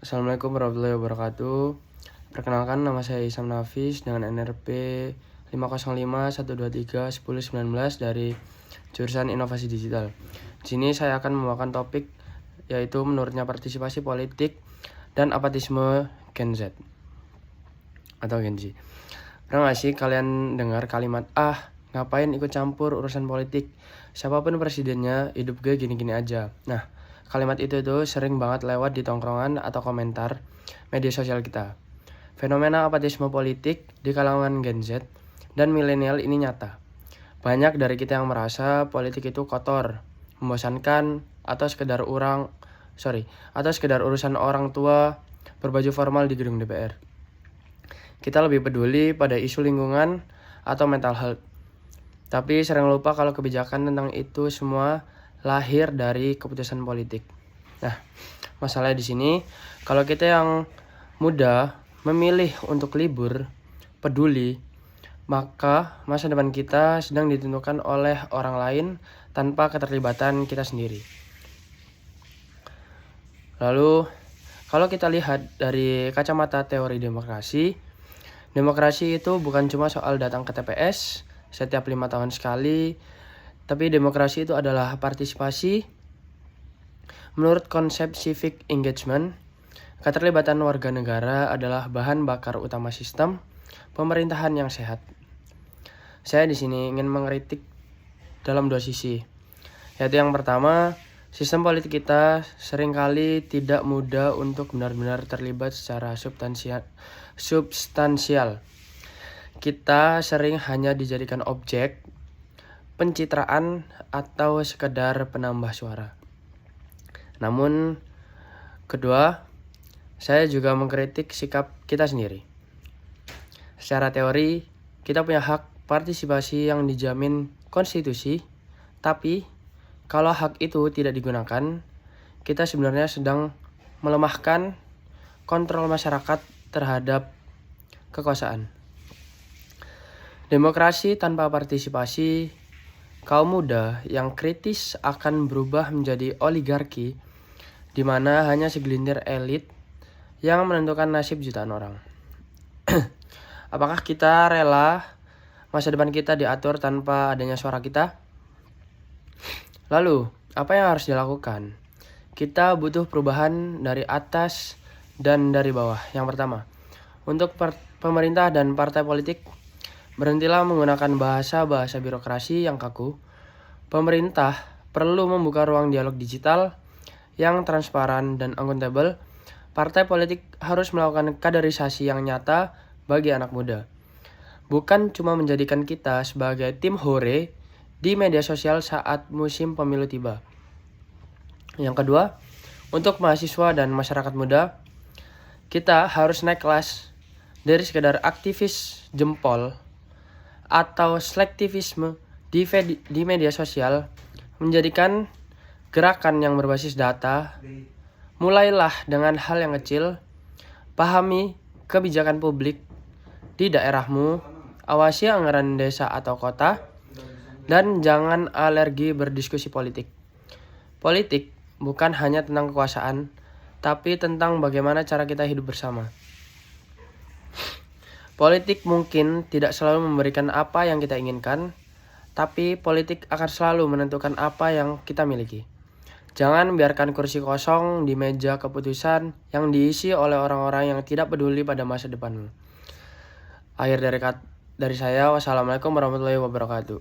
Assalamualaikum warahmatullahi wabarakatuh. Perkenalkan, nama saya Isam Nafis dengan NRP 505123119 dari jurusan Inovasi Digital. Di sini saya akan membawakan topik yaitu menurutnya partisipasi politik dan apatisme Gen Z atau Gen Z. Pernah gak sih kalian dengar kalimat, ngapain ikut campur urusan politik? Siapapun presidennya, hidup gue gini-gini aja. Nah, kalimat itu tuh sering banget lewat di tongkrongan atau komentar media sosial kita. Fenomena apatisme politik di kalangan Gen Z dan milenial ini nyata. Banyak dari kita yang merasa politik itu kotor, membosankan, atau sekedar urusan orang tua berbaju formal di gedung DPR. Kita lebih peduli pada isu lingkungan atau mental health. Tapi sering lupa kalau kebijakan tentang itu semua lahir dari keputusan politik. Nah, masalahnya di sini, kalau kita yang muda memilih untuk libur, peduli, maka masa depan kita sedang ditentukan oleh orang lain tanpa keterlibatan kita sendiri. Lalu, kalau kita lihat dari kacamata teori demokrasi itu bukan cuma soal datang ke TPS setiap 5 tahun sekali, tapi demokrasi itu adalah partisipasi. Menurut konsep civic engagement, keterlibatan warga negara adalah bahan bakar utama sistem pemerintahan yang sehat. Saya di sini ingin mengkritik dalam dua sisi, yaitu yang pertama, sistem politik kita seringkali tidak mudah untuk benar-benar terlibat secara substansial. Kita sering hanya dijadikan objek, pencitraan, atau sekedar penambah suara. Namun, kedua, saya juga mengkritik sikap kita sendiri. Secara teori, kita punya hak partisipasi yang dijamin konstitusi, tapi kalau hak itu tidak digunakan, kita sebenarnya sedang melemahkan kontrol masyarakat terhadap kekuasaan. Demokrasi tanpa partisipasi, kaum muda yang kritis akan berubah menjadi oligarki, di mana hanya segelintir elit yang menentukan nasib jutaan orang. Apakah kita rela masa depan kita diatur tanpa adanya suara kita? Lalu, apa yang harus dilakukan? Kita butuh perubahan dari atas dan dari bawah. Yang pertama, untuk pemerintah dan partai politik, berhentilah menggunakan bahasa birokrasi yang kaku. Pemerintah perlu membuka ruang dialog digital yang transparan dan akuntabel. Partai politik harus melakukan kaderisasi yang nyata bagi anak muda. Bukan cuma menjadikan kita sebagai tim hore di media sosial saat musim pemilu tiba. Yang kedua, untuk mahasiswa dan masyarakat muda, kita harus naik kelas dari sekedar aktivis jempol atau selektivisme di media sosial, menjadikan gerakan yang berbasis data. Mulailah dengan hal yang kecil, pahami kebijakan publik di daerahmu, awasi anggaran desa atau kota, dan jangan alergi berdiskusi politik. Politik bukan hanya tentang kekuasaan, tapi tentang bagaimana cara kita hidup bersama. Politik mungkin tidak selalu memberikan apa yang kita inginkan, tapi politik akan selalu menentukan apa yang kita miliki. Jangan biarkan kursi kosong di meja keputusan yang diisi oleh orang-orang yang tidak peduli pada masa depanmu. Akhir dari saya, wassalamualaikum warahmatullahi wabarakatuh.